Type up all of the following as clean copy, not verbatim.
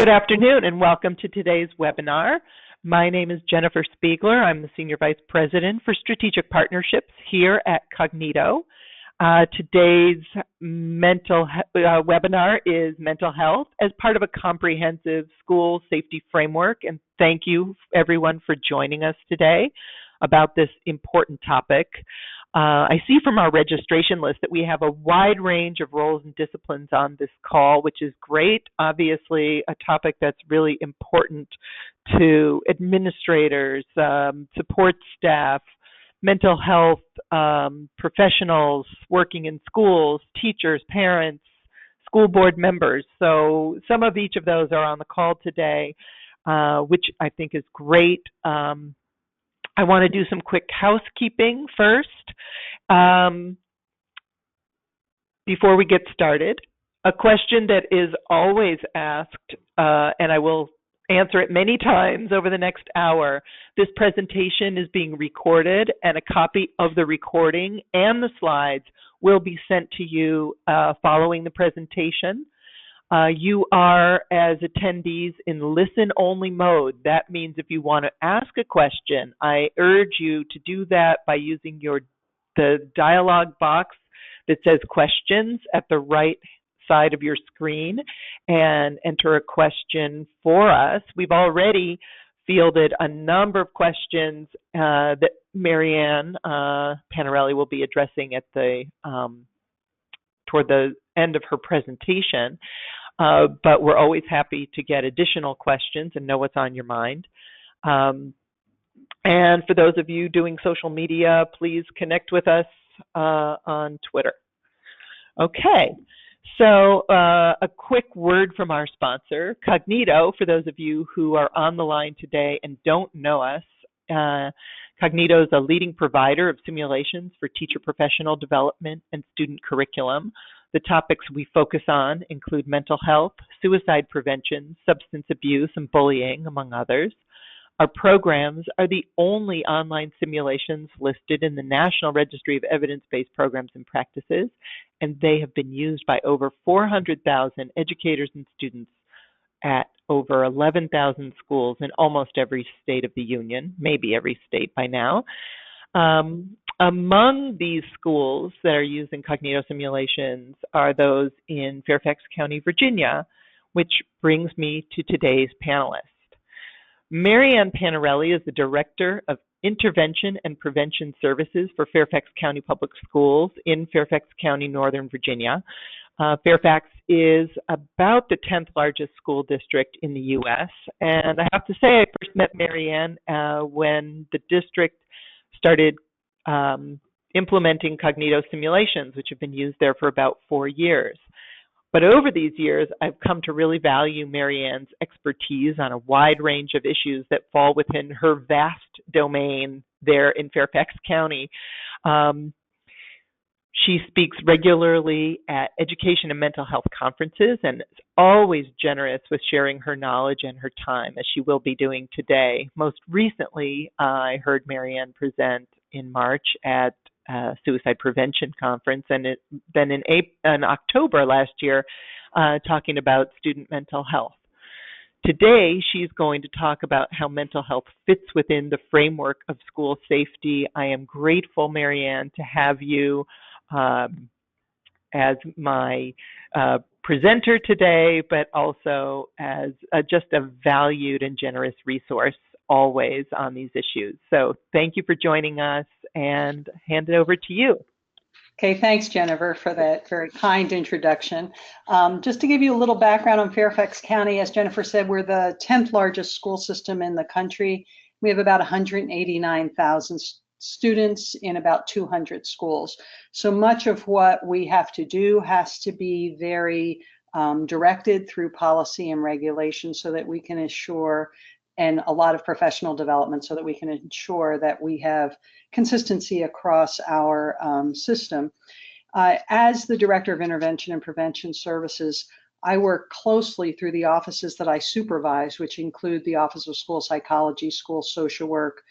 Good afternoon and welcome to today's webinar. My name is Jennifer Spiegler. I'm the Senior Vice President for Strategic Partnerships here at Kognito. Today's webinar is mental health as part of a comprehensive school safety framework, and thank you everyone for joining us today about this important topic. I see from our registration list that we have a wide range of roles and disciplines on this call, which is great. Obviously, a topic that's really important to administrators, support staff, mental health professionals working in schools, teachers, parents, school board members. So some of each of those are on the call today, which I think is great. I want to do some quick housekeeping first before we get started. A question that is always asked, and I will answer it many times over the next hour. This presentation is being recorded, and a copy of the recording and the slides will be sent to you following the presentation. You are, as attendees, in listen-only mode. That means if you want to ask a question, I urge you to do that by using the dialog box that says questions at the right side of your screen and enter a question for us. We've already fielded a number of questions that Marianne Panarelli will be addressing at toward the end of her presentation. But we're always happy to get additional questions and know what's on your mind. And for those of you doing social media, please connect with us on Twitter. Okay, so a quick word from our sponsor, Kognito. For those of you who are on the line today and don't know us, Kognito is a leading provider of simulations for teacher professional development and student curriculum. The topics we focus on include mental health, suicide prevention, substance abuse, and bullying, among others. Our programs are the only online simulations listed in the National Registry of Evidence-Based Programs and Practices, and they have been used by over 400,000 educators and students at over 11,000 schools in almost every state of the union, maybe every state by now. Among these schools that are using Kognito simulations are those in Fairfax County, Virginia, which brings me to today's panelist. Marianne Panarelli is the Director of Intervention and Prevention Services for Fairfax County Public Schools in Fairfax County, Northern Virginia. Fairfax is about the 10th largest school district in the U.S. And I have to say, I first met Marianne when the district started implementing Kognito simulations, which have been used there for about 4 years. But over these years, I've come to really value Marianne's expertise on a wide range of issues that fall within her vast domain there in Fairfax County. She speaks regularly at education and mental health conferences and is always generous with sharing her knowledge and her time, as she will be doing today. Most recently, I heard Marianne present in March at a suicide prevention conference, and then in October last year, talking about student mental health. Today, she's going to talk about how mental health fits within the framework of school safety. I am grateful, Marianne, to have you as my presenter today, but also as just a valued and generous resource always on these issues. So thank you for joining us, and hand it over to you. Okay, thanks, Jennifer, for that very kind introduction. Just to give you a little background on Fairfax County, as Jennifer said, we're the 10th largest school system in the country. We have about 189,000 students in about 200 schools. So much of what we have to do has to be very directed through policy and regulation so that we can ensure, and a lot of professional development so that we can ensure that we have consistency across our system. As the Director of Intervention and Prevention Services, I work closely through the offices that I supervise, which include the Office of School Psychology, School Social Work,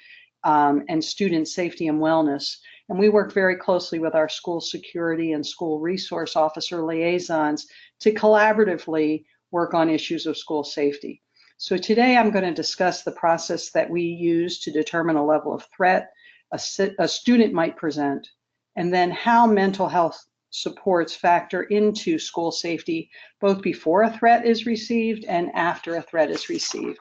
and Student Safety and Wellness. And we work very closely with our school security and school resource officer liaisons to collaboratively work on issues of school safety. So today I'm going to discuss the process that we use to determine a level of threat a student might present, and then how mental health supports factor into school safety, both before a threat is received and after a threat is received.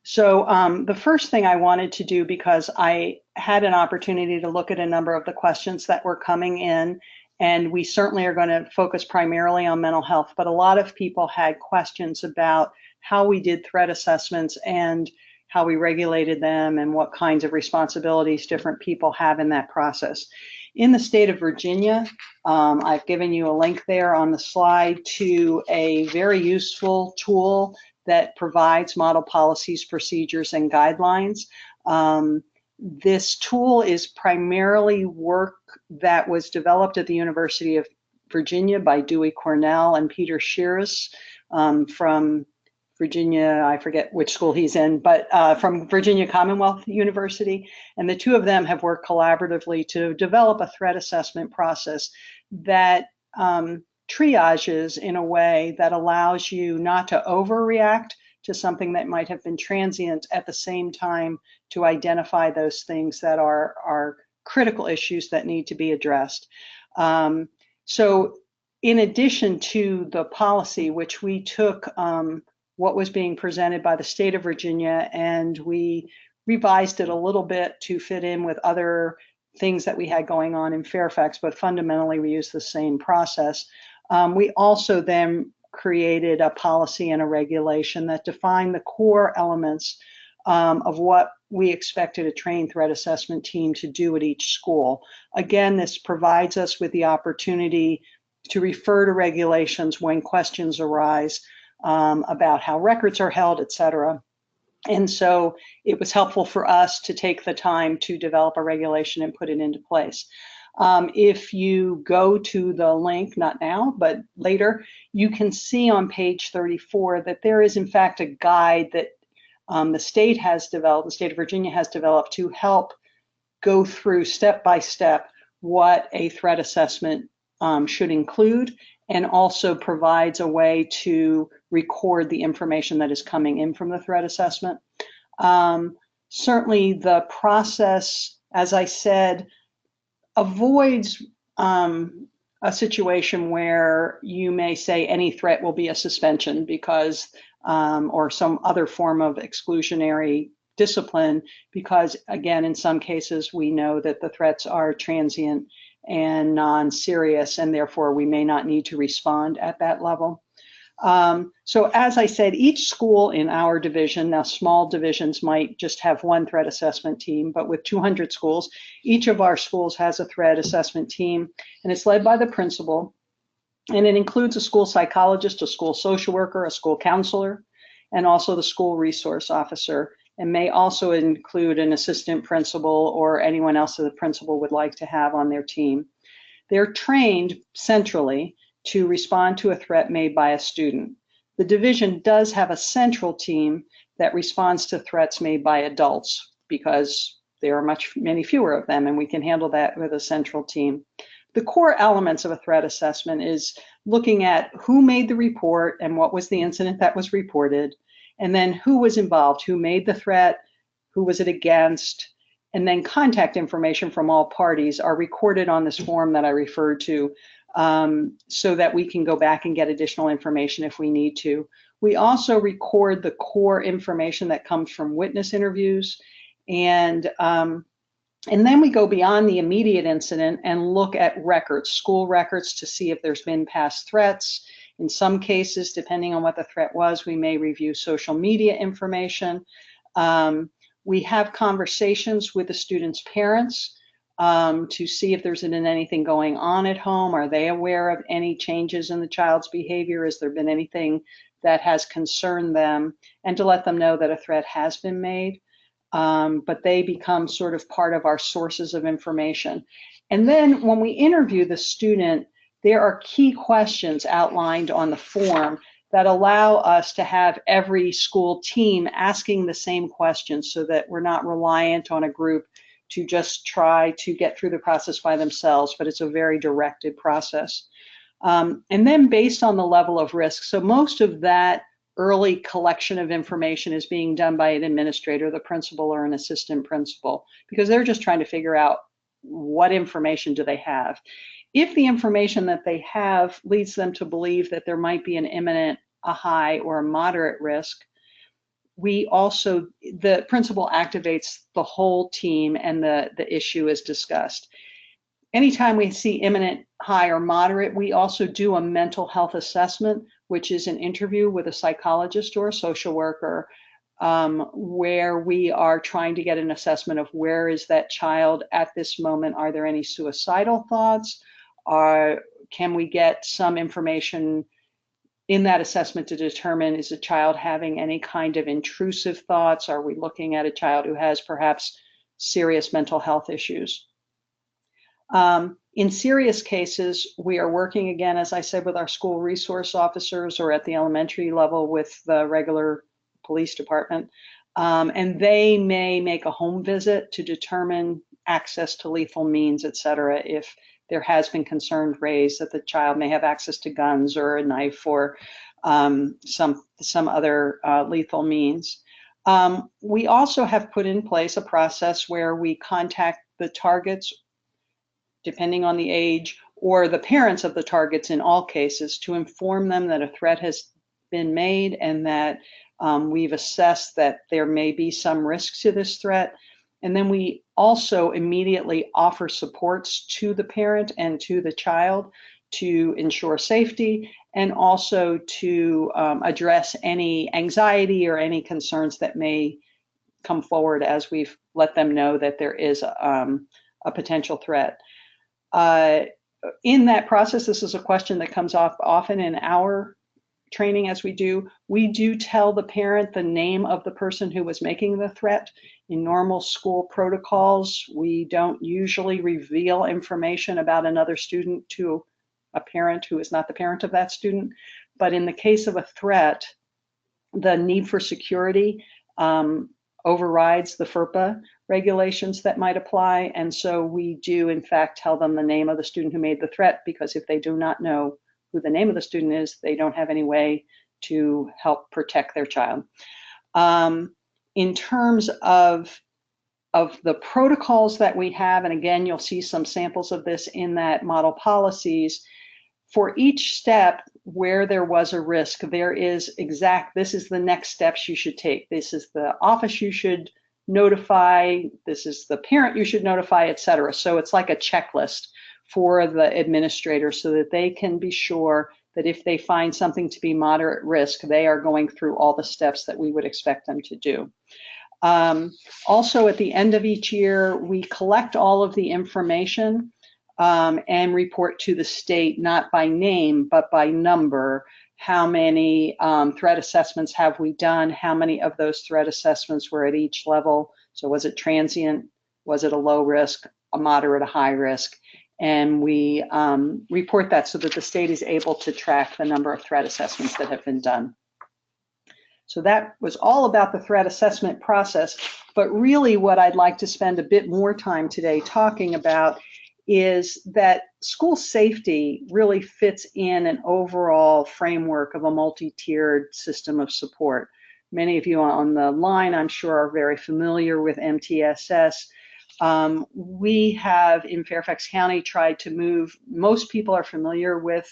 So the first thing I wanted to do, because I had an opportunity to look at a number of the questions that were coming in, and we certainly are going to focus primarily on mental health, but a lot of people had questions about how we did threat assessments and how we regulated them and what kinds of responsibilities different people have in that process. In the state of Virginia, I've given you a link there on the slide to a very useful tool that provides model policies, procedures, and guidelines. This tool is primarily work that was developed at the University of Virginia by Dewey Cornell and Peter Shiras from Virginia, I forget which school he's in, but from Virginia Commonwealth University. And the two of them have worked collaboratively to develop a threat assessment process that triages in a way that allows you not to overreact to something that might have been transient, at the same time to identify those things that are critical issues that need to be addressed. So in addition to the policy, which we took what was being presented by the state of Virginia, and we revised it a little bit to fit in with other things that we had going on in Fairfax, but fundamentally we used the same process. We also then created a policy and a regulation that defined the core elements of what we expected a trained threat assessment team to do at each school. Again, this provides us with the opportunity to refer to regulations when questions arise about how records are held, et cetera. And so it was helpful for us to take the time to develop a regulation and put it into place. If you go to the link, not now, but later, you can see on page 34 that there is in fact a guide that the state has developed, the state of Virginia has developed to help go through step by step what a threat assessment should include, and also provides a way to record the information that is coming in from the threat assessment. Certainly the process, as I said, avoids a situation where you may say any threat will be a suspension because, or some other form of exclusionary discipline, because again, in some cases, we know that the threats are transient and non-serious, and therefore we may not need to respond at that level. So as I said, each school in our division, now small divisions might just have one threat assessment team, but with 200 schools, each of our schools has a threat assessment team, and it's led by the principal, and it includes a school psychologist, a school social worker, a school counselor, and also the school resource officer, and may also include an assistant principal or anyone else that the principal would like to have on their team. They're trained centrally to respond to a threat made by a student. The division does have a central team that responds to threats made by adults because there are many fewer of them, and we can handle that with a central team. The core elements of a threat assessment is looking at who made the report and what was the incident that was reported, and then who was involved, who made the threat, who was it against, and then contact information from all parties are recorded on this form that I referred to, so that we can go back and get additional information if we need to. We also record the core information that comes from witness interviews, and then we go beyond the immediate incident and look at records, school records, to see if there's been past threats. In some cases, depending on what the threat was, we may review social media information. We have conversations with the students' parents to see if there's been anything going on at home. Are they aware of any changes in the child's behavior? Has there been anything that has concerned them? And to let them know that a threat has been made. But they become sort of part of our sources of information. And then when we interview the student, there are key questions outlined on the form that allow us to have every school team asking the same questions so that we're not reliant on a group to just try to get through the process by themselves, but it's a very directed process. And then based on the level of risk, so most of that early collection of information is being done by an administrator, the principal or an assistant principal, because they're just trying to figure out what information do they have. If the information that they have leads them to believe that there might be an imminent, a high, or a moderate risk, the principal activates the whole team and the issue is discussed. Anytime we see imminent, high, or moderate, we also do a mental health assessment, which is an interview with a psychologist or a social worker, where we are trying to get an assessment of where is that child at this moment. Are there any suicidal thoughts? Can we get some information in that assessment to determine, is a child having any kind of intrusive thoughts? Are we looking at a child who has perhaps serious mental health issues? In serious cases, we are working again, as I said, with our school resource officers or at the elementary level with the regular police department. And they may make a home visit to determine access to lethal means, et cetera, if there has been concern raised that the child may have access to guns or a knife or some other lethal means. We also have put in place a process where we contact the targets, depending on the age, or the parents of the targets in all cases, to inform them that a threat has been made and that we've assessed that there may be some risk to this threat. And then we also immediately offer supports to the parent and to the child to ensure safety and also to address any anxiety or any concerns that may come forward as we've let them know that there is a potential threat. In that process, this is a question that comes up often in our training as we do tell the parent the name of the person who was making the threat. In normal school protocols, we don't usually reveal information about another student to a parent who is not the parent of that student. But in the case of a threat, the need for security overrides the FERPA regulations that might apply. And so we do, in fact, tell them the name of the student who made the threat, because if they do not know who the name of the student is, they don't have any way to help protect their child. In terms of the protocols that we have, and again, you'll see some samples of this in that model policies, for each step where there was a risk, there is this is the next steps you should take. This is the office you should notify. This is the parent you should notify, et cetera. So it's like a checklist for the administrator so that they can be sure that if they find something to be moderate risk, they are going through all the steps that we would expect them to do. Also, at the end of each year, we collect all of the information and report to the state, not by name, but by number. How many threat assessments have we done? How many of those threat assessments were at each level? So was it transient? Was it a low risk, a moderate, a high risk? And we report that so that the state is able to track the number of threat assessments that have been done. So that was all about the threat assessment process. But really what I'd like to spend a bit more time today talking about is that school safety really fits in an overall framework of a multi-tiered system of support. Many of you on the line, I'm sure, are very familiar with MTSS. We have in Fairfax County tried to move, most people are familiar with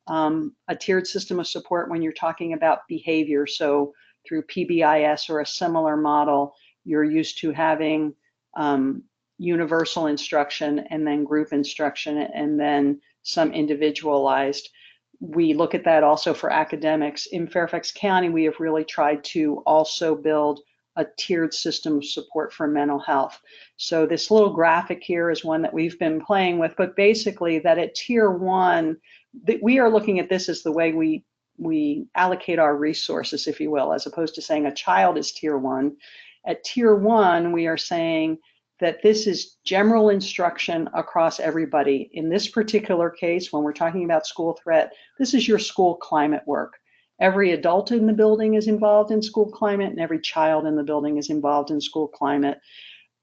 a tiered system of support when you're talking about behavior. So through PBIS or a similar model, you're used to having universal instruction and then group instruction and then some individualized. We look at that also for academics. In Fairfax County, we have really tried to also build a tiered system of support for mental health. So this little graphic here is one that we've been playing with, but basically that at tier one, we are looking at this as the way we allocate our resources, if you will, as opposed to saying a child is tier one. At tier one, we are saying that this is general instruction across everybody. In this particular case, when we're talking about school threat, this is your school climate work. Every adult in the building is involved in school climate, and every child in the building is involved in school climate,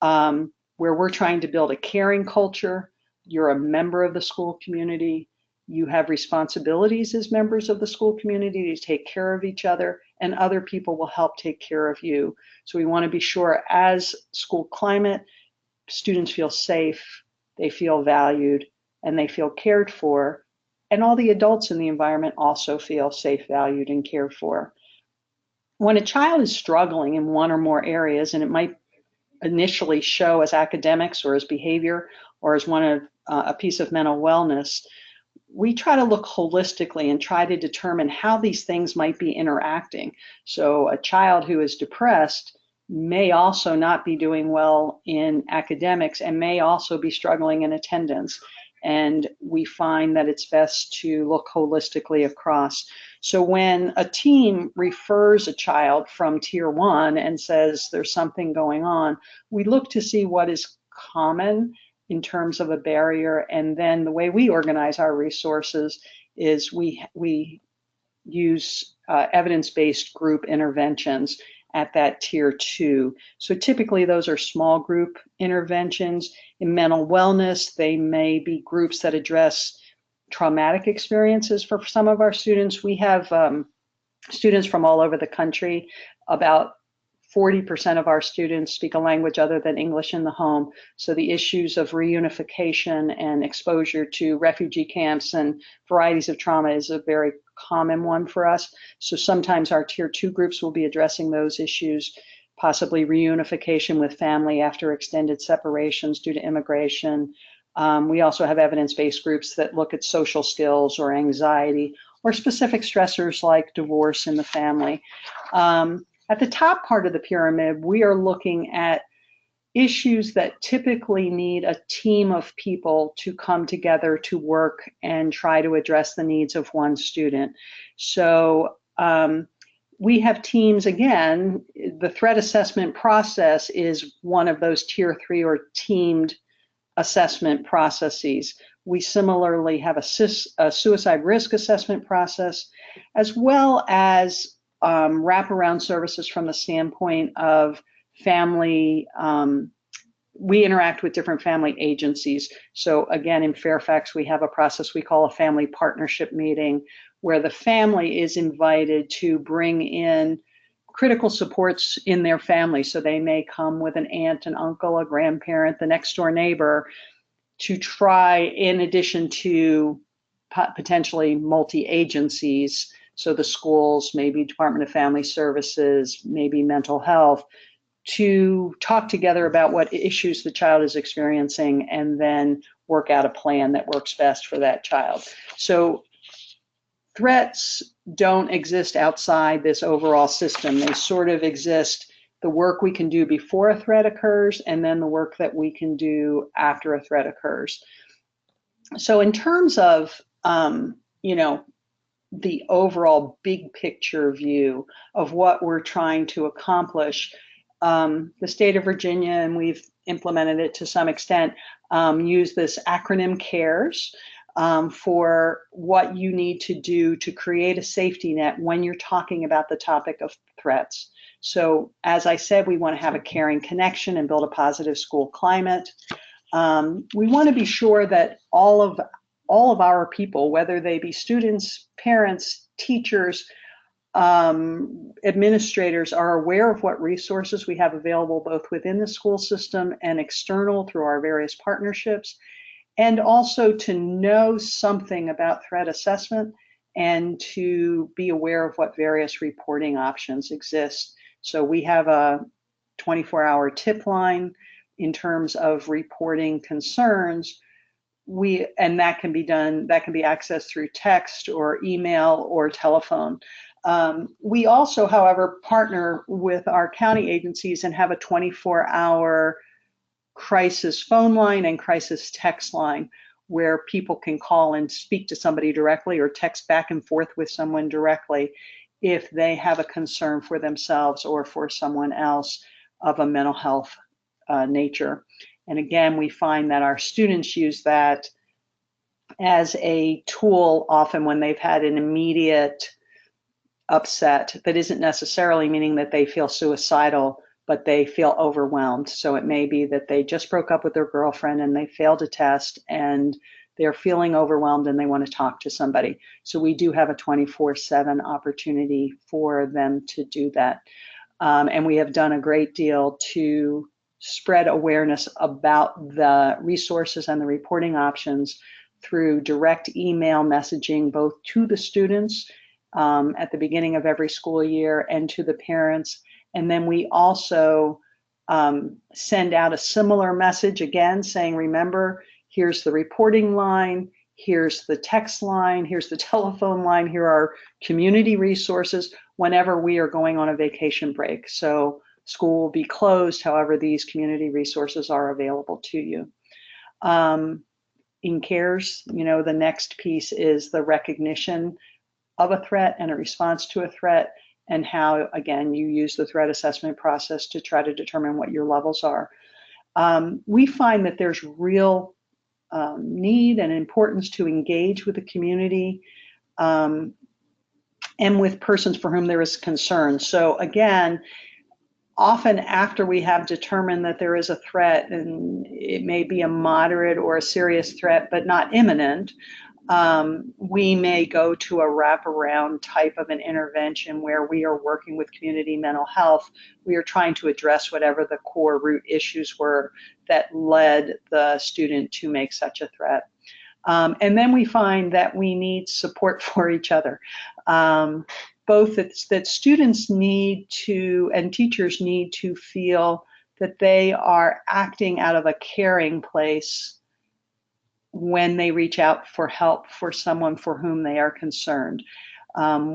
where we're trying to build a caring culture. You're a member of the school community. You have responsibilities as members of the school community to take care of each other, and other people will help take care of you. So we want to be sure, as school climate, students feel safe, they feel valued, and they feel cared for. And all the adults in the environment also feel safe, valued, and cared for. When a child is struggling in one or more areas, and it might initially show as academics or as behavior or as one of a piece of mental wellness, we try to look holistically and try to determine how these things might be interacting. So a child who is depressed may also not be doing well in academics and may also be struggling in attendance. And we find that it's best to look holistically across. So when a team refers a child from tier 1 and says there's something going on, we look to see what is common in terms of a barrier. And then the way we organize our resources is we use evidence-based group interventions at that tier 2. So typically those are small group interventions. In mental wellness, they may be groups that address traumatic experiences for some of our students. We have students from all over the country. About 40% of our students speak a language other than English in the home. So the issues of reunification and exposure to refugee camps and varieties of trauma is a very common one for us. So sometimes our tier 2 groups will be addressing those issues, possibly reunification with family after extended separations due to immigration. We also have evidence-based groups that look at social skills or anxiety or specific stressors like divorce in the family. At the top part of the pyramid, we are looking at issues that typically need a team of people to come together to work and try to address the needs of one student. So we have teams, again, the threat assessment process is one of those tier 3 or teamed assessment processes. We similarly have a suicide risk assessment process, as well as wraparound services from the standpoint of family. We interact with different family agencies. So again, in Fairfax, we have a process we call a family partnership meeting, where the family is invited to bring in critical supports in their family. So they may come with an aunt, an uncle, a grandparent, the next door neighbor, to try, in addition to potentially multi-agencies, so the schools, maybe Department of Family Services, maybe mental health, to talk together about what issues the child is experiencing and then work out a plan that works best for that child. So threats don't exist outside this overall system. They sort of exist, the work we can do before a threat occurs and then the work that we can do after a threat occurs. So in terms of, the overall big picture view of what we're trying to accomplish, the state of Virginia, and we've implemented it to some extent, use this acronym CARES for what you need to do to create a safety net when you're talking about the topic of threats. So as I said, we want to have a caring connection and build a positive school climate. We want to be sure that all of our people, whether they be students, parents, teachers, administrators, are aware of what resources we have available both within the school system and external through our various partnerships, and also to know something about threat assessment and to be aware of what various reporting options exist. So we have a 24-hour tip line in terms of reporting concerns. And that can be accessed through text or email or telephone. We also, however, partner with our county agencies and have a 24-hour crisis phone line and crisis text line where people can call and speak to somebody directly or text back and forth with someone directly if they have a concern for themselves or for someone else of a mental health nature. And again, we find that our students use that as a tool often when they've had an immediate upset that isn't necessarily meaning that they feel suicidal, but they feel overwhelmed. So it may be that they just broke up with their girlfriend and they failed a test and they're feeling overwhelmed and they want to talk to somebody. So we do have a 24/7 opportunity for them to do that. And we have done a great deal to spread awareness about the resources and the reporting options through direct email messaging, both to the students at the beginning of every school year and to the parents. And then we also send out a similar message again saying, remember, here's the reporting line, here's the text line, here's the telephone line, here are community resources whenever we are going on a vacation break. So school will be closed, however, these community resources are available to you. In CARES, the next piece is the recognition of a threat and a response to a threat, and how, again, you use the threat assessment process to try to determine what your levels are. We find that there's real need and importance to engage with the community and with persons for whom there is concern. So again, often after we have determined that there is a threat, and it may be a moderate or a serious threat, but not imminent, we may go to a wraparound type of an intervention where we are working with community mental health. We are trying to address whatever the core root issues were that led the student to make such a threat. And then we find that we need support for each other. Both that students need to, and teachers need to feel that they are acting out of a caring place when they reach out for help for someone for whom they are concerned.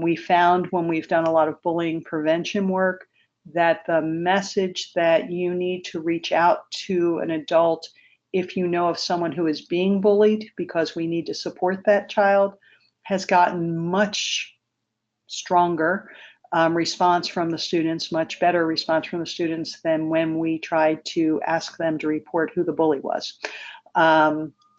We found when we've done a lot of bullying prevention work that the message that you need to reach out to an adult if you know of someone who is being bullied, because we need to support that child, has gotten much stronger response from the students, much better response from the students than when we tried to ask them to report who the bully was.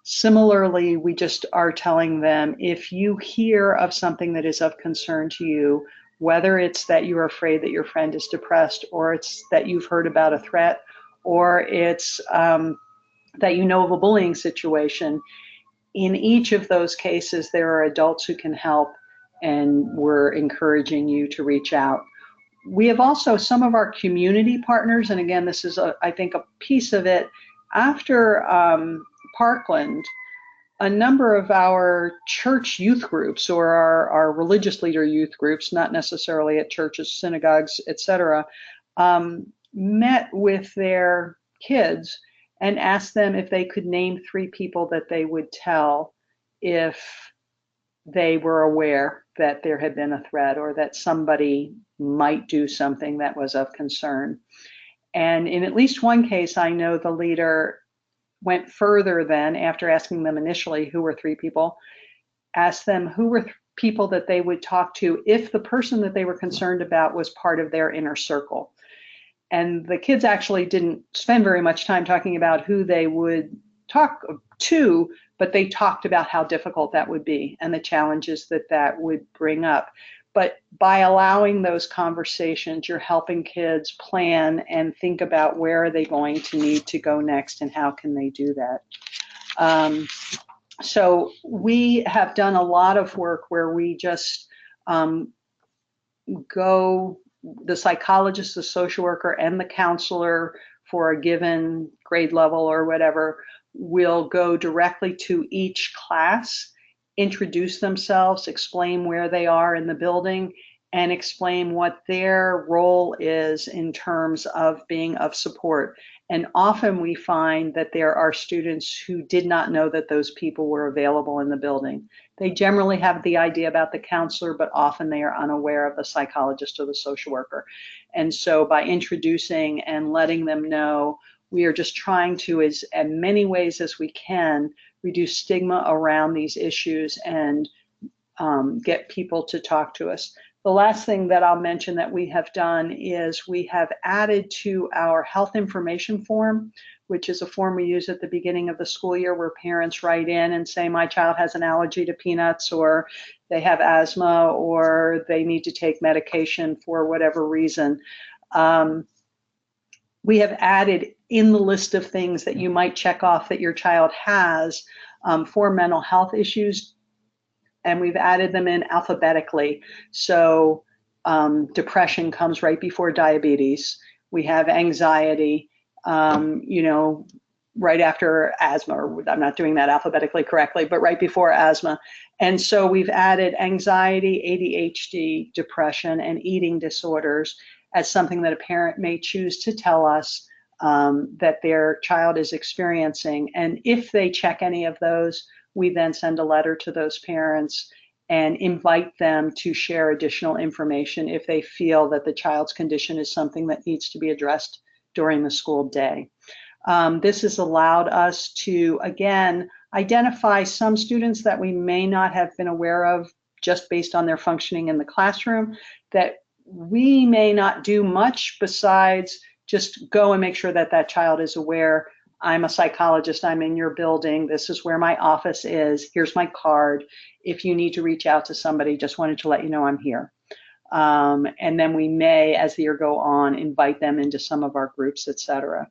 Similarly, we just are telling them, if you hear of something that is of concern to you, whether it's that you're afraid that your friend is depressed, or it's that you've heard about a threat, or it's that you know of a bullying situation, in each of those cases, there are adults who can help, and we're encouraging you to reach out. We have also some of our community partners, and again, this is, I think, a piece of it. After Parkland, a number of our church youth groups, or our religious leader youth groups, not necessarily at churches, synagogues, etc., met with their kids and asked them if they could name 3 people that they would tell if they were aware that there had been a threat or that somebody might do something that was of concern. And in at least one case, I know the leader went further than, after asking them initially who were 3 people, asked them who were people that they would talk to if the person that they were concerned about was part of their inner circle. And the kids actually didn't spend very much time talking about who they would talk to, but they talked about how difficult that would be and the challenges that that would bring up. But by allowing those conversations, you're helping kids plan and think about where are they going to need to go next and how can they do that. So we have done a lot of work where we just go, the psychologist, the social worker, and the counselor for a given grade level or whatever will go directly to each class, introduce themselves, explain where they are in the building, and explain what their role is in terms of being of support. And often we find that there are students who did not know that those people were available in the building. They generally have the idea about the counselor, but often they are unaware of the psychologist or the social worker. And so by introducing and letting them know, we are just trying to, as in many ways as we can, reduce stigma around these issues and get people to talk to us. The last thing that I'll mention that we have done is we have added to our health information form, which is a form we use at the beginning of the school year where parents write in and say, my child has an allergy to peanuts, or they have asthma, or they need to take medication for whatever reason. we have added in the list of things that you might check off that your child has for mental health issues, and we've added them in alphabetically. So depression comes right before diabetes. We have anxiety, right after asthma, or I'm not doing that alphabetically correctly, but right before asthma. And so we've added anxiety, ADHD, depression, and eating disorders as something that a parent may choose to tell us that their child is experiencing. And if they check any of those, we then send a letter to those parents and invite them to share additional information if they feel that the child's condition is something that needs to be addressed during the school day. This has allowed us to, again, identify some students that we may not have been aware of just based on their functioning in the classroom, that we may not do much besides just go and make sure that that child is aware. I'm a psychologist, I'm in your building, this is where my office is, here's my card. If you need to reach out to somebody, just wanted to let you know I'm here. And then we may, as the year go on, invite them into some of our groups, et cetera.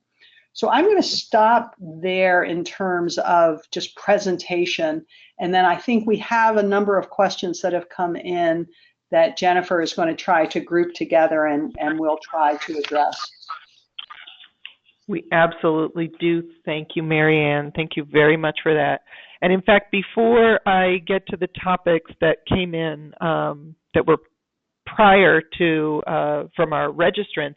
So I'm going to stop there in terms of just presentation. And then I think we have a number of questions that have come in that Jennifer is going to try to group together and we'll try to address. We absolutely do. Thank you, Marianne. Thank you very much for that. And in fact, before I get to the topics that came in that were prior to from our registrants,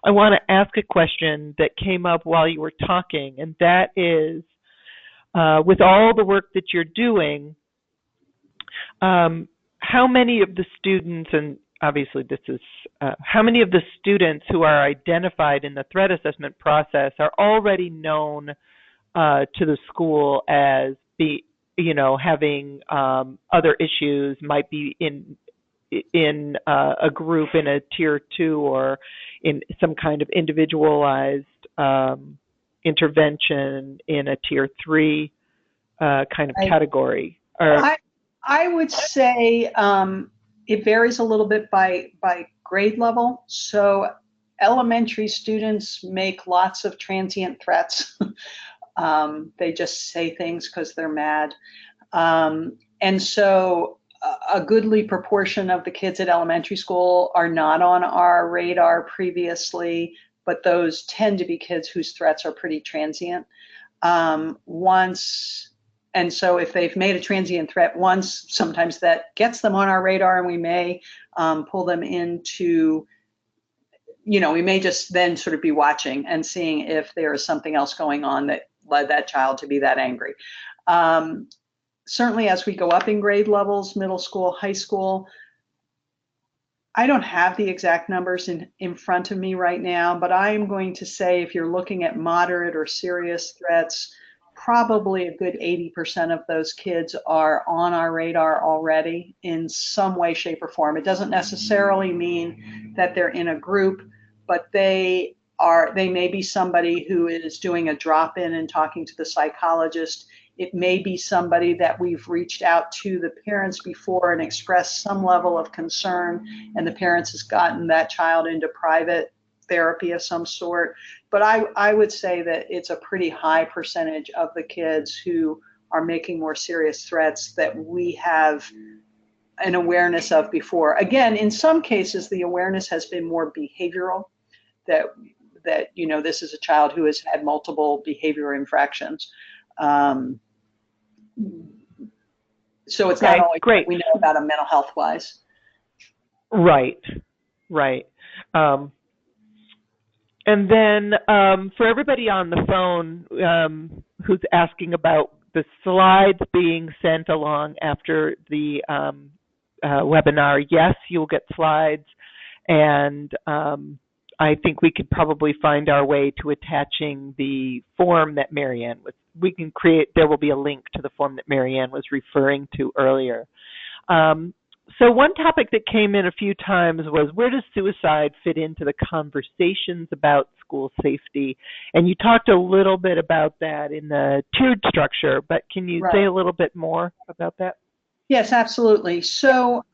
I want to ask a question that came up while you were talking, and that is, with all the work that you're doing, how many of the students, and obviously this is, how many of the students who are identified in the threat assessment process are already known to the school as having other issues, might be in a group in a tier 2 or in some kind of individualized intervention in a tier 3 kind of category? I would say it varies a little bit by grade level. So elementary students make lots of transient threats. They just say things because they're mad. And so a goodly proportion of the kids at elementary school are not on our radar previously, but those tend to be kids whose threats are pretty transient. And so if they've made a transient threat once, sometimes that gets them on our radar, and we may pull them into, we may just then sort of be watching and seeing if there is something else going on that led that child to be that angry. Certainly as we go up in grade levels, middle school, high school, I don't have the exact numbers in front of me right now, but I am going to say if you're looking at moderate or serious threats, probably a good 80% of those kids are on our radar already in some way, shape, or form. It doesn't necessarily mean that they're in a group, but they may be somebody who is doing a drop-in and talking to the psychologist. It may be somebody that we've reached out to the parents before and expressed some level of concern, and the parents has gotten that child into private therapy of some sort. But I would say that it's a pretty high percentage of the kids who are making more serious threats that we have an awareness of before. Again, in some cases, the awareness has been more behavioral, that this is a child who has had multiple behavior infractions. So it's not always great. We know about them mental health wise. Right. And then for everybody on the phone who's asking about the slides being sent along after the webinar, yes, you'll get slides, and I think we could probably find our way to attaching the form that Marianne was. There will be a link to the form that Marianne was referring to earlier. So one topic that came in a few times was, where does suicide fit into the conversations about school safety? And you talked a little bit about that in the tiered structure, but can you say a little bit more about that? Yes, absolutely. So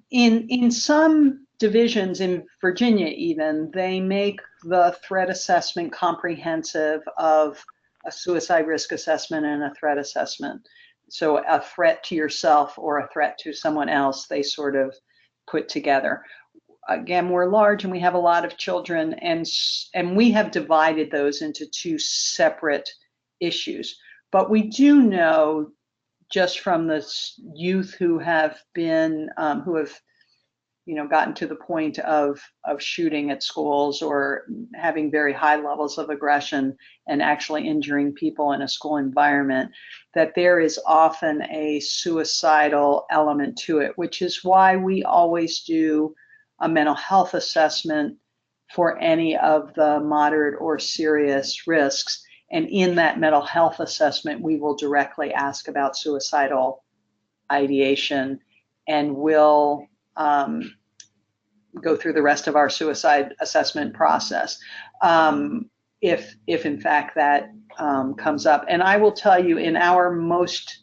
in some divisions in Virginia even, they make the threat assessment comprehensive of a suicide risk assessment and a threat assessment. So a threat to yourself or a threat to someone else, they sort of put together. Again, we're large and we have a lot of children, and we have divided those into two separate issues. But we do know just from the youth who have been gotten to the point of shooting at schools or having very high levels of aggression and actually injuring people in a school environment, that there is often a suicidal element to it, which is why we always do a mental health assessment for any of the moderate or serious risks. And in that mental health assessment, we will directly ask about suicidal ideation, and will go through the rest of our suicide assessment process if in fact that comes up. And I will tell you, in our most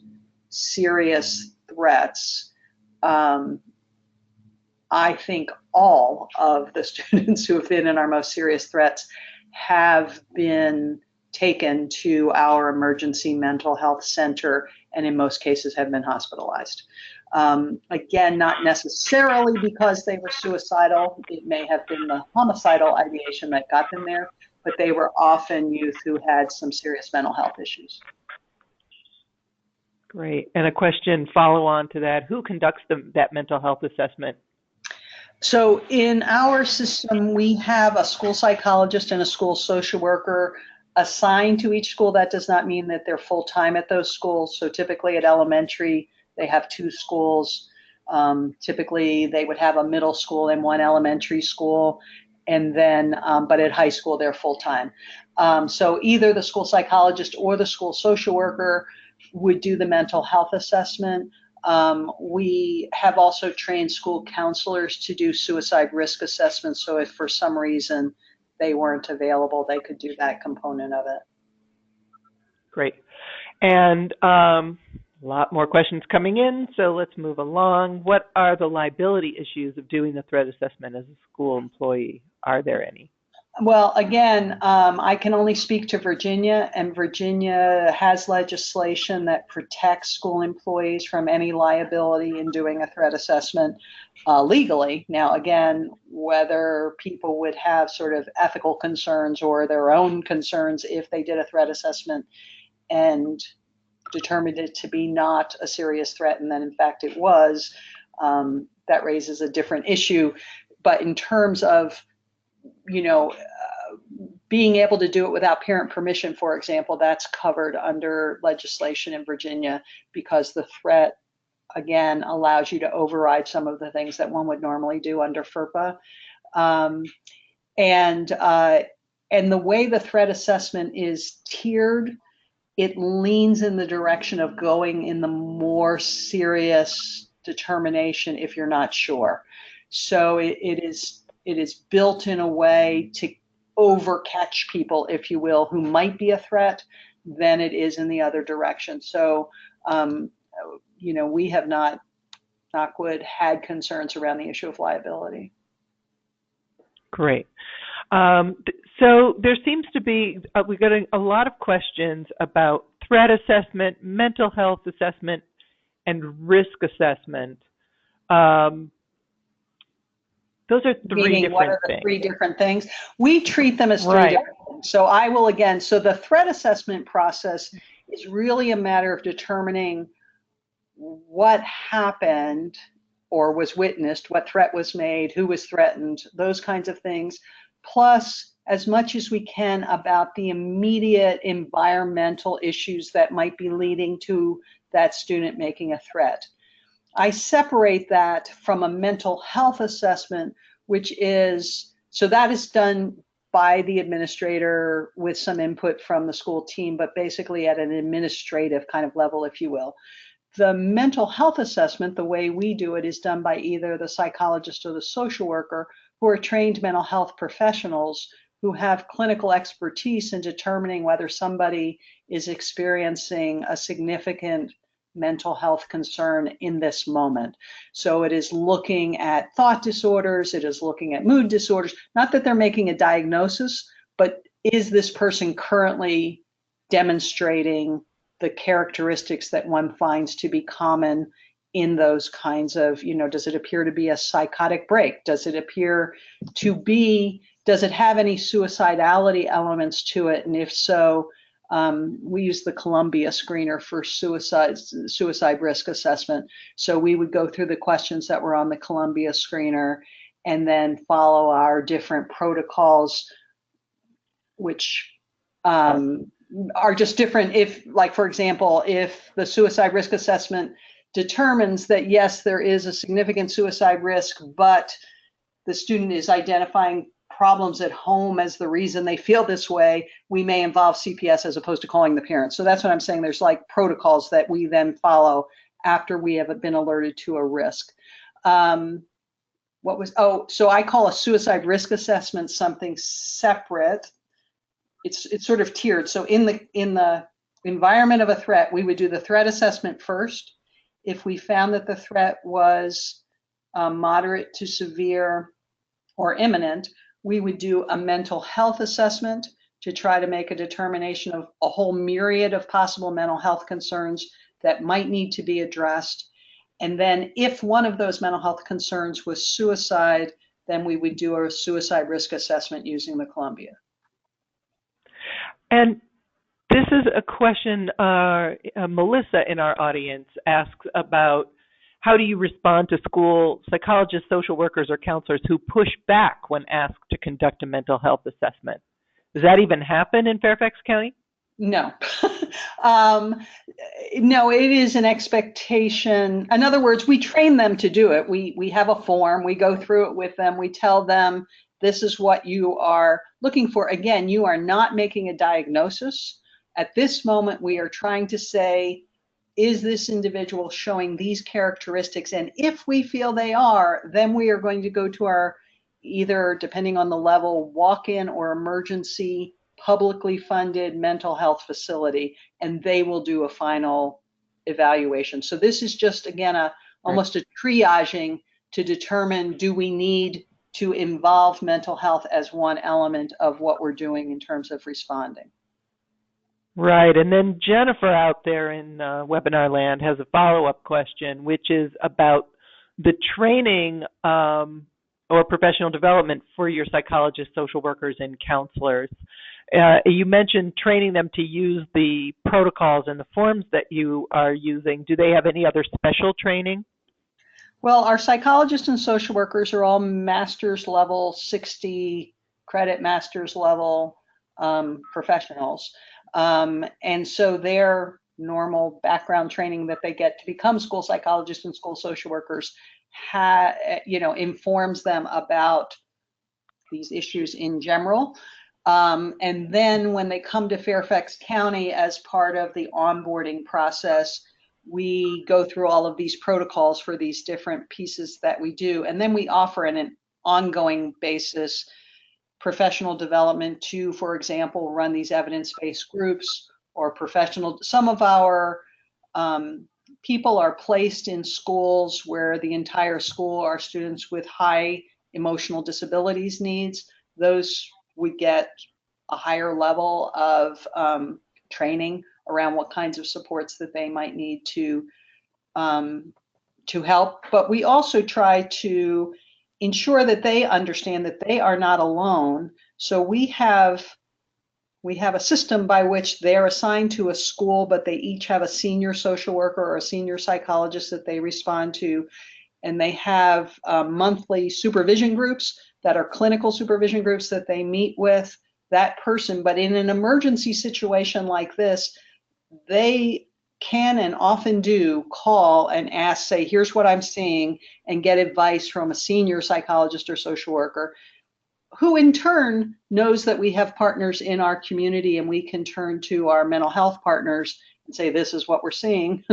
serious threats, I think all of the students who have been in our most serious threats have been taken to our emergency mental health center, and in most cases have been hospitalized. Again, not necessarily because they were suicidal. It may have been the homicidal ideation that got them there, but they were often youth who had some serious mental health issues. Great. And a question follow on to that: who conducts that mental health assessment? So in our system, we have a school psychologist and a school social worker assigned to each school. That does not mean that they're full-time at those schools. So typically at elementary, they have two schools. Typically, they would have a middle school and one elementary school, and then, but at high school, they're full-time. So either the school psychologist or the school social worker would do the mental health assessment. We have also trained school counselors to do suicide risk assessments. So if for some reason they weren't available, they could do that component of it. Great. And a lot more questions coming in, so let's move along. What are the liability issues of doing the threat assessment as a school employee? Are there any? Well, again, I can only speak to Virginia, and Virginia has legislation that protects school employees from any liability in doing a threat assessment legally. Now, again, whether people would have sort of ethical concerns or their own concerns if they did a threat assessment and determined it to be not a serious threat, and then in fact it was, that raises a different issue. But in terms of being able to do it without parent permission, for example, that's covered under legislation in Virginia, because the threat, again, allows you to override some of the things that one would normally do under FERPA. And the way the threat assessment is tiered, it leans in the direction of going in the more serious determination if you're not sure. So it is built in a way to overcatch people, if you will, who might be a threat than it is in the other direction. So, we have not, knock wood, had concerns around the issue of liability. Great. So there seems to be, we're getting a lot of questions about threat assessment, mental health assessment, and risk assessment. Those are three different what are the things. Three different things? We treat them as three different things. So I will again, so the threat assessment process is really a matter of determining what happened or was witnessed, what threat was made, who was threatened, those kinds of things, plus as much as we can about the immediate environmental issues that might be leading to that student making a threat. I separate that from a mental health assessment, which is, so that is done by the administrator with some input from the school team, but basically at an administrative kind of level, if you will. The mental health assessment, the way we do it, is done by either the psychologist or the social worker, who are trained mental health professionals who have clinical expertise in determining whether somebody is experiencing a significant mental health concern in this moment. So it is looking at thought disorders, it is looking at mood disorders, not that they're making a diagnosis, but is this person currently demonstrating the characteristics that one finds to be common in those kinds of, does it appear to be a psychotic break? Does it appear to be, does it have any suicidality elements to it? And if so, we use the Columbia screener for suicide risk assessment. So we would go through the questions that were on the Columbia screener and then follow our different protocols, which are just different. If, like, for example, if the suicide risk assessment determines that, yes, there is a significant suicide risk, but the student is identifying problems at home as the reason they feel this way, we may involve CPS as opposed to calling the parents. So that's what I'm saying. There's like protocols that we then follow after we have been alerted to a risk. So I call a suicide risk assessment something separate. It's sort of tiered. So in the environment of a threat, we would do the threat assessment first. If we found that the threat was moderate to severe or imminent, we would do a mental health assessment to try to make a determination of a whole myriad of possible mental health concerns that might need to be addressed. And then if one of those mental health concerns was suicide, then we would do a suicide risk assessment using the Columbia. And this is a question Melissa in our audience asks about: how do you respond to school psychologists, social workers, or counselors who push back when asked to conduct a mental health assessment? Does that even happen in Fairfax County? No. No, it is an expectation. In other words, we train them to do it. We have a form, we go through it with them, we tell them this is what you are looking for. Again, you are not making a diagnosis. At this moment, we are trying to say, is this individual showing these characteristics? And if we feel they are, then we are going to go to our, either, depending on the level, walk-in or emergency publicly funded mental health facility, and they will do a final evaluation. So this is just, again, almost a triaging to determine, do we need to involve mental health as one element of what we're doing in terms of responding. Right. And then Jennifer out there in webinar land has a follow-up question, which is about the training or professional development for your psychologists, social workers, and counselors. You mentioned training them to use the protocols and the forms that you are using. Do they have any other special training? Well, our psychologists and social workers are all master's level, 60 credit master's level professionals. And so their normal background training that they get to become school psychologists and school social workers informs them about these issues in general. And then when they come to Fairfax County as part of the onboarding process, we go through all of these protocols for these different pieces that we do. And then we offer on an ongoing basis professional development to, for example, run these evidence-based groups or professional. Some of our people are placed in schools where the entire school are students with high emotional disabilities needs. Those would get a higher level of training around what kinds of supports that they might need to help. But we also try to ensure that they understand that they are not alone. So we have a system by which they're assigned to a school, but they each have a senior social worker or a senior psychologist that they respond to. And they have monthly supervision groups that are clinical supervision groups that they meet with that person. But in an emergency situation like this, they can and often do call and ask, say, here's what I'm seeing, and get advice from a senior psychologist or social worker, who in turn knows that we have partners in our community, and we can turn to our mental health partners and say, this is what we're seeing.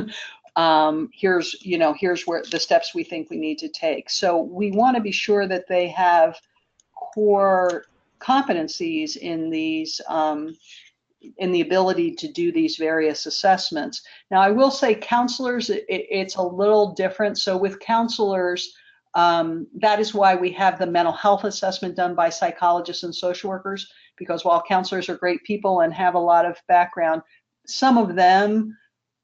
Here's where the steps we think we need to take. So we want to be sure that they have core competencies in these in the ability to do these various assessments. Now, I will say counselors, it's a little different. So with counselors, that is why we have the mental health assessment done by psychologists and social workers, because while counselors are great people and have a lot of background, some of them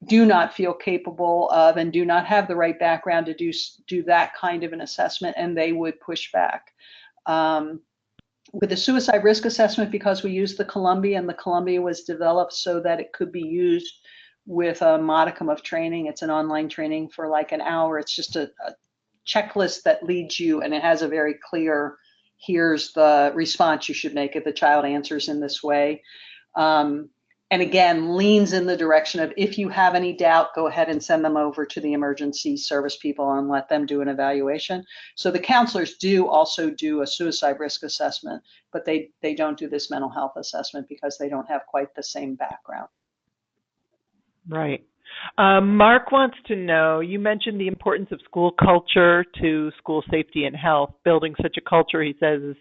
do not feel capable of and do not have the right background to do that kind of an assessment, and they would push back. With the suicide risk assessment, because we use the Columbia, and the Columbia was developed so that it could be used with a modicum of training. It's an online training for like an hour. It's just a checklist that leads you, and it has a very clear, here's the response you should make if the child answers in this way. And again, leans in the direction of, if you have any doubt, go ahead and send them over to the emergency service people and let them do an evaluation. So the counselors do also do a suicide risk assessment, but they don't do this mental health assessment because they don't have quite the same background. Right. Mark wants to know, you mentioned the importance of school culture to school safety and health. Building such a culture, he says, is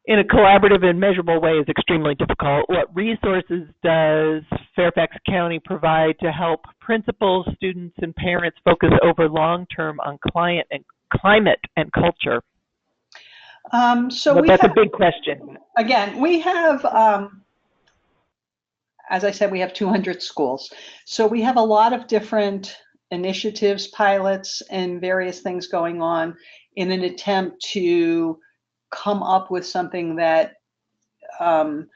in a collaborative and measurable way is extremely difficult. What resources does Fairfax County provide to help principals, students, and parents focus over long-term on climate and culture? That's a big question. Again, we have, as I said, we have 200 schools. So we have a lot of different initiatives, pilots, and various things going on in an attempt to come up with something that can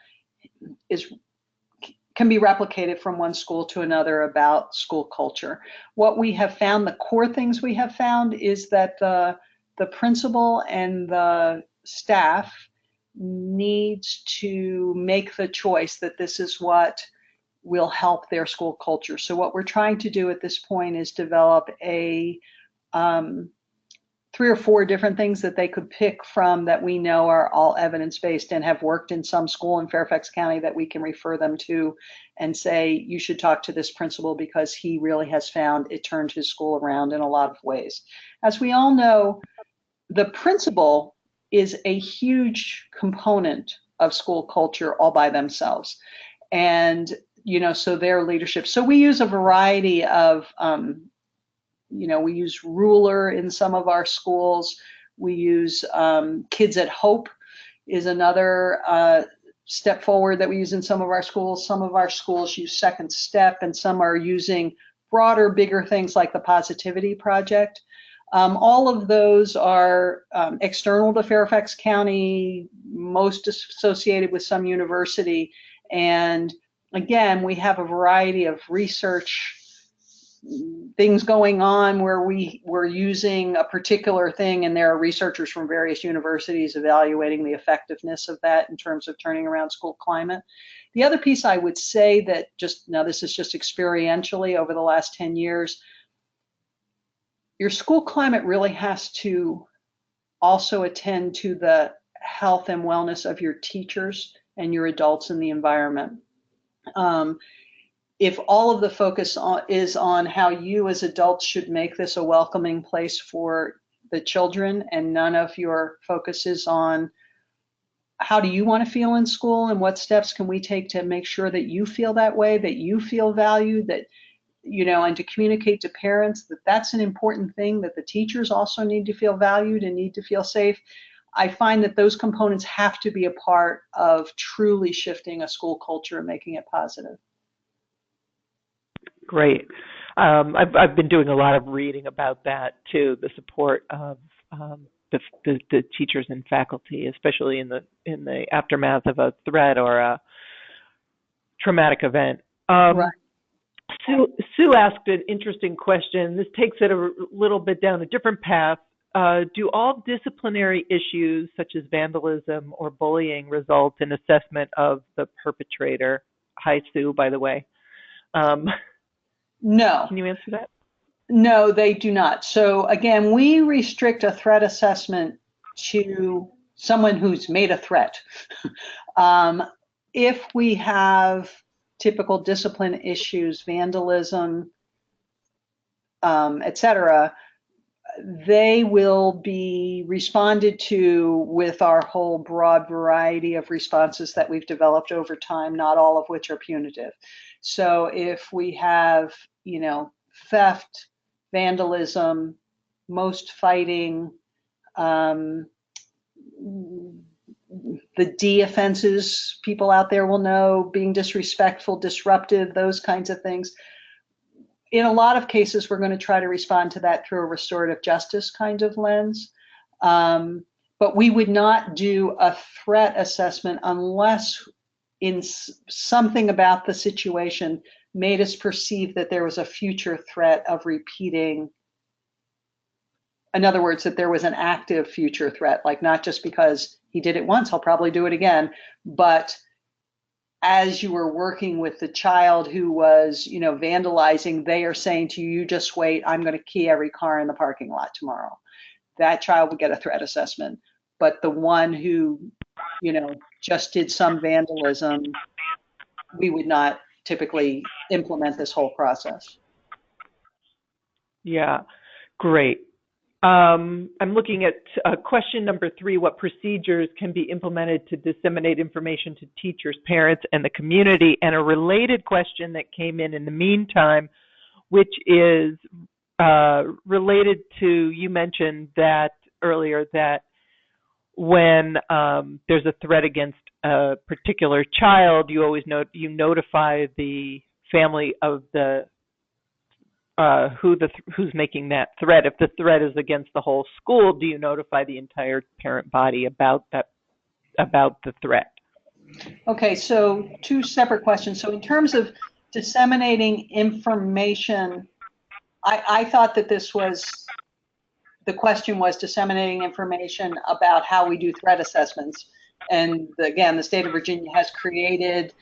be replicated from one school to another about school culture. What we have found, the core things we have found, is that the principal and the staff needs to make the choice that this is what will help their school culture. So what we're trying to do at this point is develop a 3 or 4 different things that they could pick from that we know are all evidence-based and have worked in some school in Fairfax County that we can refer them to and say, you should talk to this principal because he really has found it turned his school around in a lot of ways. As we all know, the principal is a huge component of school culture all by themselves. And, so their leadership. So we use a variety of we use Ruler in some of our schools. We use Kids at Hope is another step forward that we use in some of our schools. Some of our schools use Second Step, and some are using broader, bigger things like the Positivity Project. All of those are external to Fairfax County, most associated with some university. And again, we have a variety of research things going on where we're using a particular thing, and there are researchers from various universities evaluating the effectiveness of that in terms of turning around school climate. The other piece I would say that this is just experientially over the last 10 years, your school climate really has to also attend to the health and wellness of your teachers and your adults in the environment. If all of the focus is on how you as adults should make this a welcoming place for the children, and none of your focus is on how do you want to feel in school and what steps can we take to make sure that you feel that way, that you feel valued, that, and to communicate to parents that that's an important thing, that the teachers also need to feel valued and need to feel safe. I find that those components have to be a part of truly shifting a school culture and making it positive. Great. I've been doing a lot of reading about that too. The support of the teachers and faculty, especially in the aftermath of a threat or a traumatic event. Right. Sue asked an interesting question. This takes it a little bit down a different path. Do all disciplinary issues such as vandalism or bullying result in assessment of the perpetrator? Hi, Sue, by the way. No. Can you answer that? No, they do not. So again, we restrict a threat assessment to someone who's made a threat. If we have typical discipline issues, vandalism, etc., they will be responded to with our whole broad variety of responses that we've developed over time, not all of which are punitive. So if we have, theft, vandalism, most fighting, um, the D offenses, people out there will know, being disrespectful, disruptive, those kinds of things. In a lot of cases, we're going to try to respond to that through a restorative justice kind of lens. But we would not do a threat assessment unless in something about the situation made us perceive that there was a future threat of repeating. In other words, that there was an active future threat, like not just because he did it once, he'll probably do it again, but as you were working with the child who was, vandalizing, they are saying to you, you just wait, I'm going to key every car in the parking lot tomorrow. That child would get a threat assessment. But the one who, just did some vandalism, we would not typically implement this whole process. Yeah, great. I'm looking at question number 3, what procedures can be implemented to disseminate information to teachers, parents, and the community? And a related question that came in the meantime, which is related to, you mentioned that earlier, that when there's a threat against a particular child, you always notify the family of the who's making that threat. If the threat is against the whole school, do you notify the entire parent body about the threat? Okay, so 2 separate questions. So in terms of disseminating information, I thought that the question was disseminating information about how we do threat assessments. And again, the state of Virginia has created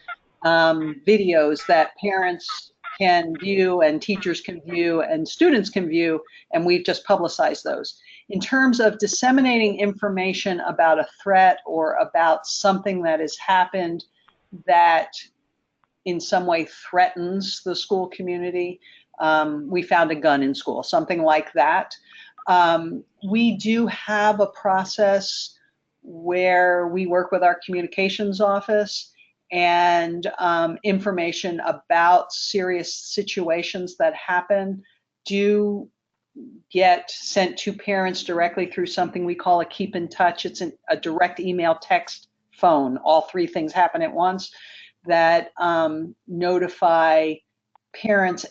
videos that parents can view and teachers can view and students can view, and we've just publicized those. In terms of disseminating information about a threat or about something that has happened that in some way threatens the school community, we found a gun in school, something like that. We do have a process where we work with our communications office, and information about serious situations that happen do get sent to parents directly through something we call a keep in touch. It's a direct email, text, phone. All 3 things happen at once that notify parents.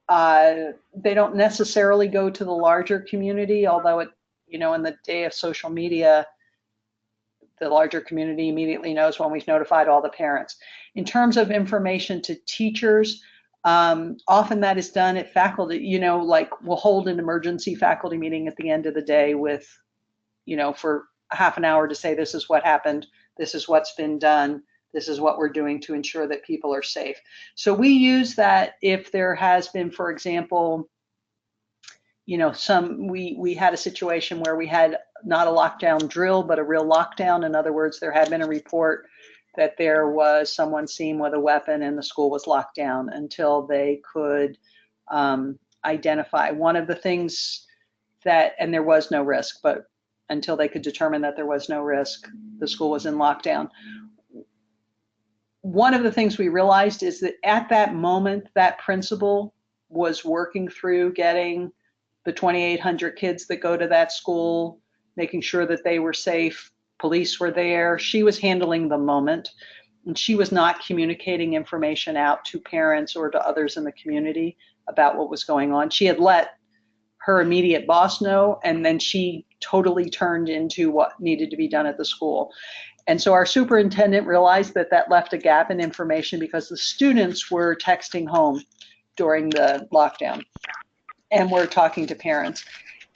They don't necessarily go to the larger community, although in the day of social media, the larger community immediately knows when we've notified all the parents. In terms of information to teachers, often that is done at faculty, like we'll hold an emergency faculty meeting at the end of the day with, for a half an hour to say, this is what happened, this is what's been done, this is what we're doing to ensure that people are safe. So we use that if there has been, for example, we had a situation where we had not a lockdown drill, but a real lockdown. In other words, there had been a report that there was someone seen with a weapon and the school was locked down until they could identify. One of the things and there was no risk, but until they could determine that there was no risk, the school was in lockdown. One of the things we realized is that at that moment, that principal was working through getting the 2,800 kids that go to that school, making sure that they were safe. Police were there. She was handling the moment, and she was not communicating information out to parents or to others in the community about what was going on. She had let her immediate boss know, and then she totally turned into what needed to be done at the school. And so our superintendent realized that that left a gap in information because the students were texting home during the lockdown and were talking to parents.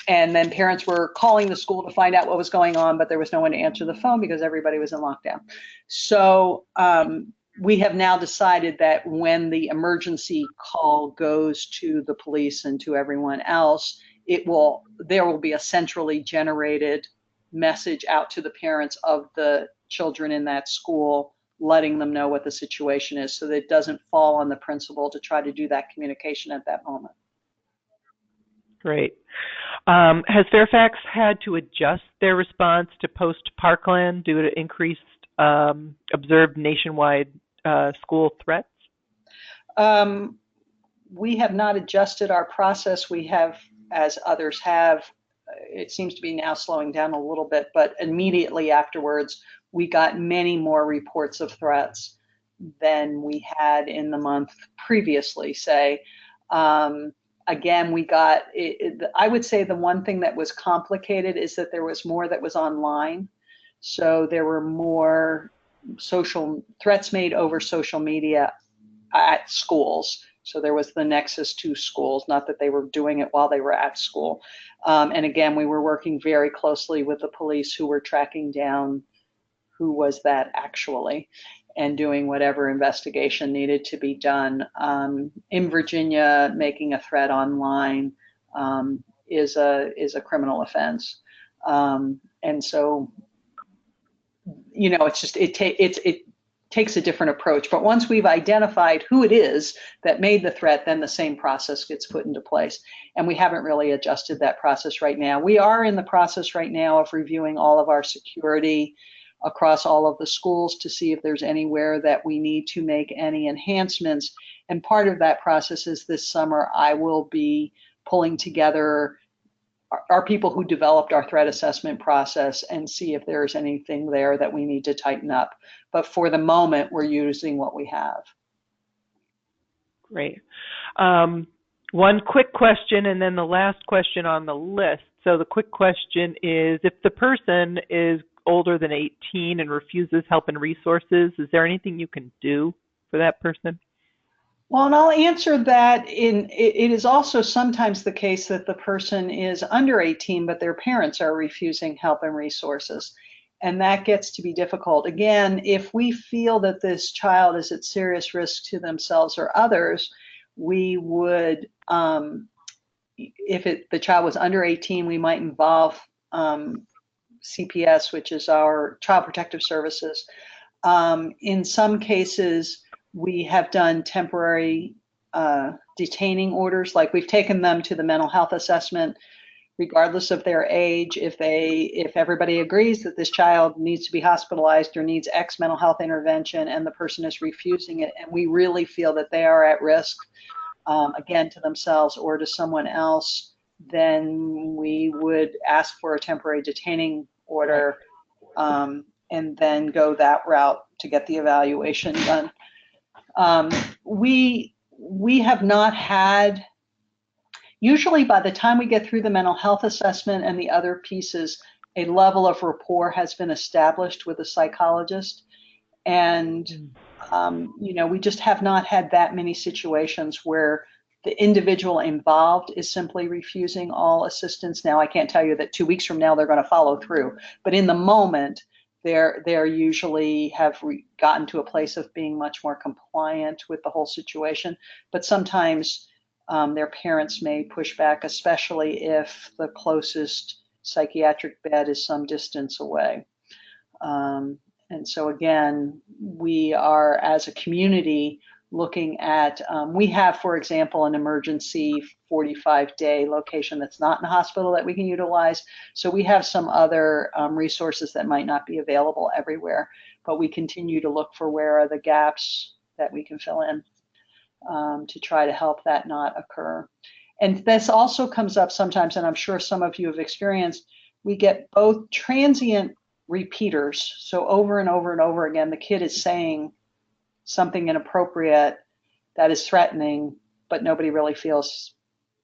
And then parents were calling the school to find out what was going on, but there was no one to answer the phone because everybody was in lockdown. So we have now decided that when the emergency call goes to the police and to everyone else, there will be a centrally generated message out to the parents of the children in that school, letting them know what the situation is, so that it doesn't fall on the principal to try to do that communication at that moment. Great. Has Fairfax had to adjust their response to post-Parkland due to increased observed nationwide school threats? Um, we have not adjusted our process. We have, as others have, it seems to be now slowing down a little bit, but immediately afterwards, we got many more reports of threats than we had in the month previously, say. Um, Again, I would say the one thing that was complicated is that there was more that was online. So there were more social threats made over social media at schools. So there was the nexus to schools, not that they were doing it while they were at school. And again, we were working very closely with the police who were tracking down who was that actually and doing whatever investigation needed to be done. In Virginia, making a threat online is a criminal offense. And so, it's just it takes a different approach. But once we've identified who it is that made the threat, then the same process gets put into place. And we haven't really adjusted that process right now. We are in the process right now of reviewing all of our security across all of the schools to see if there's anywhere that we need to make any enhancements. And part of that process is this summer I will be pulling together our people who developed our threat assessment process and see if there's anything there that we need to tighten up. But for the moment, we're using what we have. Great. One quick question, and then the last question on the list. So the quick question is, if the person is older than 18 and refuses help and resources, is there anything you can do for that person? Well, and I'll answer that it is also sometimes the case that the person is under 18, but their parents are refusing help and resources. And that gets to be difficult. Again, if we feel that this child is at serious risk to themselves or others, we would, if the child was under 18, we might involve CPS, which is our Child Protective Services. In some cases, we have done temporary detaining orders, like we've taken them to the mental health assessment, regardless of their age. If everybody agrees that this child needs to be hospitalized or needs X mental health intervention and the person is refusing it, and we really feel that they are at risk, again, to themselves or to someone else, then we would ask for a temporary detaining order and then go that route to get the evaluation done. We have not had, usually by the time we get through the mental health assessment and the other pieces, a level of rapport has been established with a psychologist. And, we just have not had that many situations where the individual involved is simply refusing all assistance. Now, I can't tell you that 2 weeks from now they're going to follow through, but in the moment, they're usually have gotten to a place of being much more compliant with the whole situation. But sometimes their parents may push back, especially if the closest psychiatric bed is some distance away. And so again, we are, as a community, looking at, we have, for example, an emergency 45-day location that's not in a hospital that we can utilize. So we have some other resources that might not be available everywhere, but we continue to look for where are the gaps that we can fill in to try to help that not occur. And this also comes up sometimes, and I'm sure some of you have experienced, we get both transient repeaters. So over and over and over again, the kid is saying something inappropriate that is threatening, but nobody really feels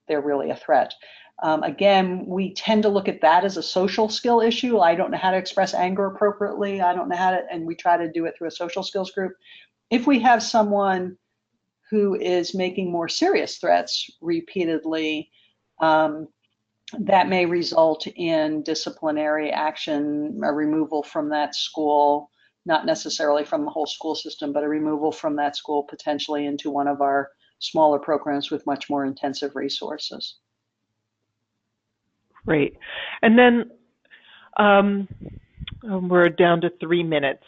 they're really a threat. Again, we tend to look at that as a social skill issue. I don't know how to express anger appropriately. I don't know how to, and we try to do it through a social skills group. If we have someone who is making more serious threats repeatedly, that may result in disciplinary action, a removal from that school, not necessarily from the whole school system, but a removal from that school potentially into one of our smaller programs with much more intensive resources. Great. And then we're down to 3 minutes.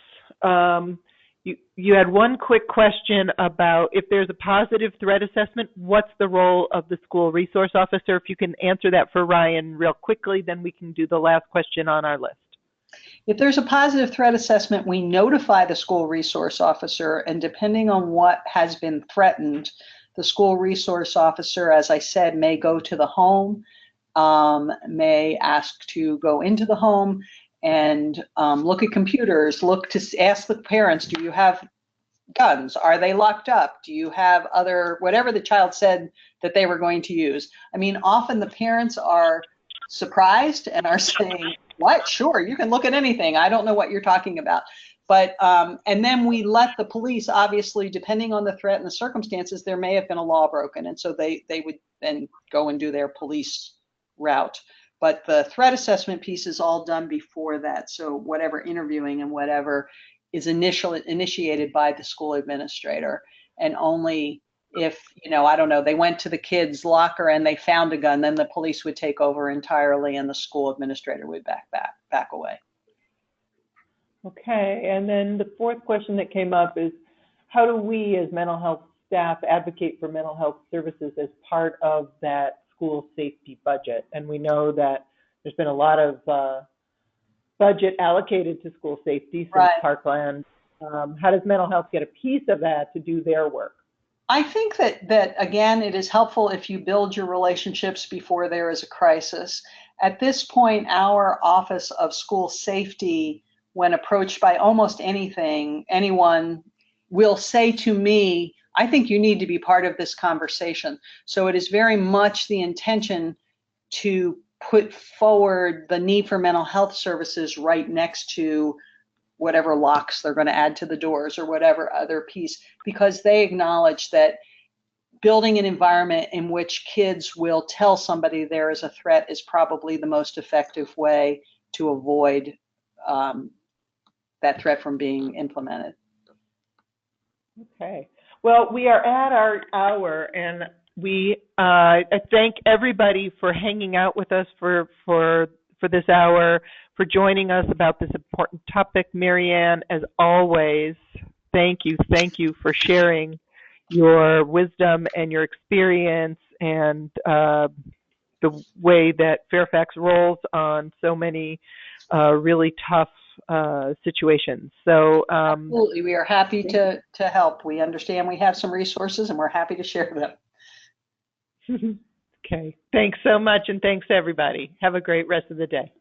You had one quick question about if there's a positive threat assessment, what's the role of the school resource officer? If you can answer that for Ryan real quickly, then we can do the last question on our list. If there's a positive threat assessment, we notify the school resource officer, and depending on what has been threatened, the school resource officer, as I said, may go to the home, may ask to go into the home and look at computers, look to ask the parents, do you have guns? Are they locked up? Do you have other, whatever the child said that they were going to use? I mean, often the parents are surprised and are saying, what? Sure, you can look at anything. I don't know what you're talking about. But, and then we let the police, obviously, depending on the threat and the circumstances, there may have been a law broken. And so they would then go and do their police route. But the threat assessment piece is all done before that. So whatever interviewing and whatever is initiated by the school administrator, and only if, you know, I don't know, they went to the kid's locker and they found a gun, then the police would take over entirely and the school administrator would back away. Okay, and then the fourth question that came up is, how do we as mental health staff advocate for mental health services as part of that school safety budget? And we know that there's been a lot of budget allocated to school safety since Right. Parkland. How does mental health get a piece of that to do their work? I think that again, it is helpful if you build your relationships before there is a crisis. At this point, our Office of School Safety, when approached by almost anyone will say to me, I think you need to be part of this conversation. So it is very much the intention to put forward the need for mental health services right next to whatever locks they're going to add to the doors or whatever other piece, because they acknowledge that building an environment in which kids will tell somebody there is a threat is probably the most effective way to avoid that threat from being implemented. Okay. Well, we are at our hour, and we I thank everybody for hanging out with us for this hour, for joining us about this important topic. Marianne, as always, thank you for sharing your wisdom and your experience and the way that Fairfax rolls on so many really tough situations. So absolutely, we are happy to help. We understand we have some resources and we're happy to share them. Okay, thanks so much, and thanks everybody. Have a great rest of the day.